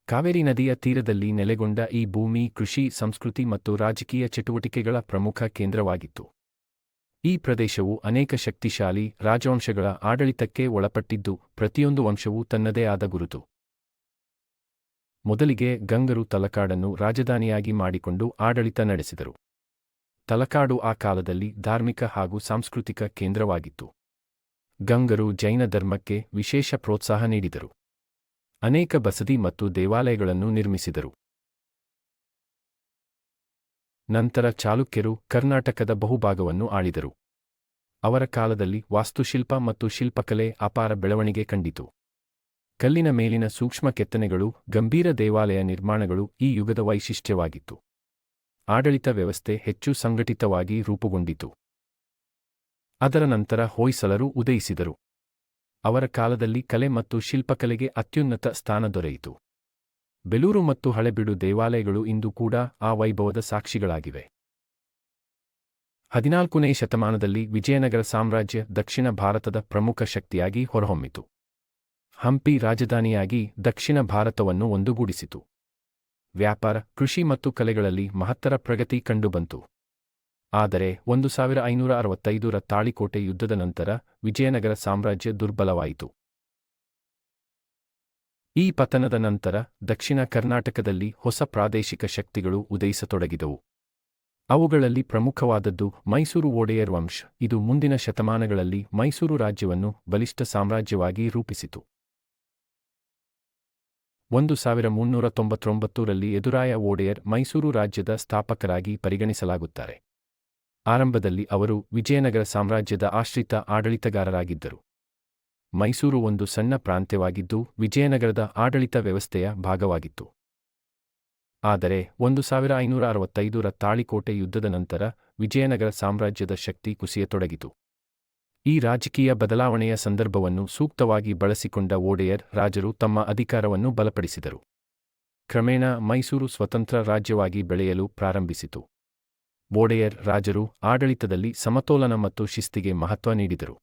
ಕಾವೇರಿ ನದಿಯ ತೀರದಲ್ಲಿ ನೆಲೆಗೊಂಡ ಈ ಭೂಮಿ ಕೃಷಿ, ಸಂಸ್ಕೃತಿ ಮತ್ತು ರಾಜಕೀಯ ಚಟುವಟಿಕೆಗಳ ಪ್ರಮುಖ ಕೇಂದ್ರವಾಗಿತ್ತು. ಈ ಪ್ರದೇಶವು ಅನೇಕ ಶಕ್ತಿಶಾಲಿ ರಾಜವಂಶಗಳ ಆಡಳಿತಕ್ಕೆ ಒಳಪಟ್ಟಿದ್ದು, ಪ್ರತಿಯೊಂದು ವಂಶವೂ ತನ್ನದೇ ಆದ ಗುರುತು. ಮೊದಲಿಗೆ ಗಂಗರು ತಲಕಾಡನ್ನು ರಾಜಧಾನಿಯಾಗಿ ಮಾಡಿಕೊಂಡು ಆಡಳಿತ ನಡೆಸಿದರು. ತಲಕಾಡು ಆ ಕಾಲದಲ್ಲಿ ಧಾರ್ಮಿಕ ಹಾಗೂ ಸಾಂಸ್ಕೃತಿಕ ಕೇಂದ್ರವಾಗಿತ್ತು. ಗಂಗರು ಜೈನ ಧರ್ಮಕ್ಕೆ ವಿಶೇಷ ಪ್ರೋತ್ಸಾಹ ನೀಡಿದರು. ಅನೇಕ ಬಸದಿ ಮತ್ತು ದೇವಾಲಯಗಳನ್ನು ನಿರ್ಮಿಸಿದರು. ನಂತರ ಚಾಲುಕ್ಯರು ಕರ್ನಾಟಕದ ಬಹುಭಾಗವನ್ನು ಆಳಿದರು. ಅವರ ಕಾಲದಲ್ಲಿ ವಾಸ್ತುಶಿಲ್ಪ ಮತ್ತು ಶಿಲ್ಪಕಲೆ ಅಪಾರ ಬೆಳವಣಿಗೆ ಕಂಡಿತು. ಕಲ್ಲಿನ ಮೇಲಿನ ಸೂಕ್ಷ್ಮ ಕೆತ್ತನೆಗಳು, ಗಂಭೀರ ದೇವಾಲಯ ನಿರ್ಮಾಣಗಳು ಈ ಯುಗದ ವೈಶಿಷ್ಟ್ಯವಾಗಿತ್ತು. ಆಡಳಿತ ವ್ಯವಸ್ಥೆ ಹೆಚ್ಚು ಸಂಘಟಿತವಾಗಿ ರೂಪುಗೊಂಡಿತು. ಅದರ ನಂತರ ಹೊಯ್ಸಳರು ಉದಯಿಸಿದರು. ಅವರ ಕಾಲದಲ್ಲಿ ಕಲೆ ಮತ್ತು ಶಿಲ್ಪಕಲೆಗೆ ಅತ್ಯುನ್ನತ ಸ್ಥಾನ ದೊರೆಯಿತು. ಬೇಲೂರು ಮತ್ತು ಹಳೆಬೀಡು ದೇವಾಲಯಗಳು ಇಂದು ಕೂಡ ಆ ವೈಭವದ ಸಾಕ್ಷಿಗಳಾಗಿವೆ. 14ನೇ ಶತಮಾನದಲ್ಲಿ ವಿಜಯನಗರ ಸಾಮ್ರಾಜ್ಯ ದಕ್ಷಿಣ ಭಾರತದ ಪ್ರಮುಖ ಶಕ್ತಿಯಾಗಿ ಹೊರಹೊಮ್ಮಿತು. ಹಂಪಿ ರಾಜಧಾನಿಯಾಗಿ ದಕ್ಷಿಣ ಭಾರತವನ್ನು ಒಂದುಗೂಡಿಸಿತು. ವ್ಯಾಪಾರ, ಕೃಷಿ ಮತ್ತು ಕಲೆಗಳಲ್ಲಿ ಮಹತ್ತರ ಪ್ರಗತಿ ಕಂಡುಬಂತು. ಆದರೆ 1565ರ ತಾಳಿಕೋಟೆ ಯುದ್ಧದ ನಂತರ ವಿಜಯನಗರ ಸಾಮ್ರಾಜ್ಯ ದುರ್ಬಲವಾಯಿತು. ಈ ಪತನದ ನಂತರ ದಕ್ಷಿಣ ಕರ್ನಾಟಕದಲ್ಲಿ ಹೊಸ ಪ್ರಾದೇಶಿಕ ಶಕ್ತಿಗಳು ಉದಯಿಸತೊಡಗಿದವು. ಅವುಗಳಲ್ಲಿ ಪ್ರಮುಖವಾದದ್ದು ಮೈಸೂರು ಒಡೆಯರ್ ವಂಶ. ಇದು ಮುಂದಿನ ಶತಮಾನಗಳಲ್ಲಿ ಮೈಸೂರು ರಾಜ್ಯವನ್ನು ಬಲಿಷ್ಠ ಸಾಮ್ರಾಜ್ಯವಾಗಿ ರೂಪಿಸಿತು. 1399ರಲ್ಲಿ ಯದುರಾಯ ಒಡೆಯರ್ ಮೈಸೂರು ರಾಜ್ಯದ ಸ್ಥಾಪಕರಾಗಿ ಪರಿಗಣಿಸಲಾಗುತ್ತಾರೆ. ಆರಂಭದಲ್ಲಿ ಅವರು ವಿಜಯನಗರ ಸಾಮ್ರಾಜ್ಯದ ಆಶ್ರಿತ ಆಡಳಿತಗಾರರಾಗಿದ್ದರು. ಮೈಸೂರು ಒಂದು ಸಣ್ಣ ಪ್ರಾಂತ್ಯವಾಗಿದ್ದು ವಿಜಯನಗರದ ಆಡಳಿತ ವ್ಯವಸ್ಥೆಯ ಭಾಗವಾಗಿತ್ತು. ಆದರೆ 1565ರ ತಾಳಿಕೋಟೆ ಯುದ್ಧದ ನಂತರ ವಿಜಯನಗರ ಸಾಮ್ರಾಜ್ಯದ ಶಕ್ತಿ ಕುಸಿಯತೊಡಗಿತು. ಈ ರಾಜಕೀಯ ಬದಲಾವಣೆಯ ಸಂದರ್ಭವನ್ನು ಸೂಕ್ತವಾಗಿ ಬಳಸಿಕೊಂಡ ಒಡೆಯರ್ ರಾಜರು ತಮ್ಮ ಅಧಿಕಾರವನ್ನು ಬಲಪಡಿಸಿದರು. ಕ್ರಮೇಣ ಮೈಸೂರು ಸ್ವತಂತ್ರ ರಾಜ್ಯವಾಗಿ ಬೆಳೆಯಲು ಪ್ರಾರಂಭಿಸಿತು. ಒಡೆಯರ್ ರಾಜರು ಆಡಳಿತದಲ್ಲಿ ಸಮತೋಲನ ಮತ್ತು ಶಿಸ್ತಿಗೆ ಮಹತ್ವ ನೀಡಿದರು.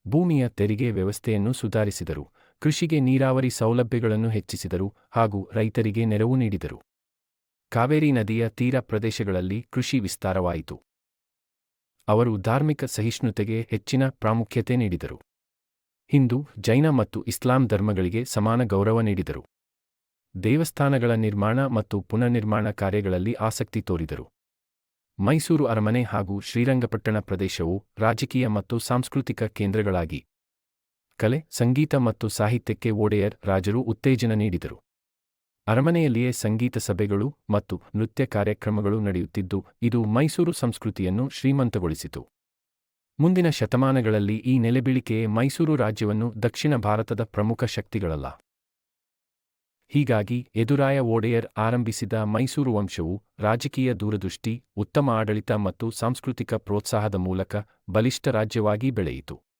ಭೂಮಿಯ ತೆರಿಗೆ ವ್ಯವಸ್ಥೆಯನ್ನು ಸುಧಾರಿಸಿದರು, ಕೃಷಿಗೆ ನೀರಾವರಿ ಸೌಲಭ್ಯಗಳನ್ನು ಹೆಚ್ಚಿಸಿದರು ಹಾಗೂ ರೈತರಿಗೆ ನೆರವು ನೀಡಿದರು. ಕಾವೇರಿ ನದಿಯ ತೀರ ಪ್ರದೇಶಗಳಲ್ಲಿ ಕೃಷಿ ವಿಸ್ತಾರವಾಯಿತು. ಅವರು ಧಾರ್ಮಿಕ ಸಹಿಷ್ಣುತೆಗೆ ಹೆಚ್ಚಿನ ಪ್ರಾಮುಖ್ಯತೆ ನೀಡಿದರು. ಹಿಂದೂ, ಜೈನ ಮತ್ತು ಇಸ್ಲಾಂ ಧರ್ಮಗಳಿಗೆ ಸಮಾನ ಗೌರವ ನೀಡಿದರು. ದೇವಸ್ಥಾನಗಳ ನಿರ್ಮಾಣ ಮತ್ತು ಪುನರ್ನಿರ್ಮಾಣ ಕಾರ್ಯಗಳಲ್ಲಿ ಆಸಕ್ತಿ ತೋರಿದರು. ಮೈಸೂರು ಅರಮನೆ ಹಾಗೂ ಶ್ರೀರಂಗಪಟ್ಟಣ ಪ್ರದೇಶವು ರಾಜಕೀಯ ಮತ್ತು ಸಾಂಸ್ಕೃತಿಕ ಕೇಂದ್ರಗಳಾಗಿ ಕಲೆ, ಸಂಗೀತ ಮತ್ತು ಸಾಹಿತ್ಯಕ್ಕೆ ಒಡೆಯರ್ ರಾಜರು ಉತ್ತೇಜನ ನೀಡಿದರು. ಅರಮನೆಯಲ್ಲಿಯೇ ಸಂಗೀತ ಸಭೆಗಳು ಮತ್ತು ನೃತ್ಯ ಕಾರ್ಯಕ್ರಮಗಳು ನಡೆಯುತ್ತಿದ್ದು, ಇದು ಮೈಸೂರು ಸಂಸ್ಕೃತಿಯನ್ನು ಶ್ರೀಮಂತಗೊಳಿಸಿತು. ಮುಂದಿನ ಶತಮಾನಗಳಲ್ಲಿ ಈ ನೆಲೆಬೀಳಿಕೆಯೇ ಮೈಸೂರು ರಾಜ್ಯವನ್ನು ದಕ್ಷಿಣ ಭಾರತದ ಪ್ರಮುಖ ಶಕ್ತಿಗಳಲ್ಲ. ಹೀಗಾಗಿ ಯದುರಾಯ ಒಡೆಯರ್ ಆರಂಭಿಸಿದ ಮೈಸೂರು ವಂಶವು ರಾಜಕೀಯ ದೂರದೃಷ್ಟಿ, ಉತ್ತಮ ಆಡಳಿತ ಮತ್ತು ಸಾಂಸ್ಕೃತಿಕ ಪ್ರೋತ್ಸಾಹದ ಮೂಲಕ ಬಲಿಷ್ಠ ರಾಜ್ಯವಾಗಿ ಬೆಳೆಯಿತು.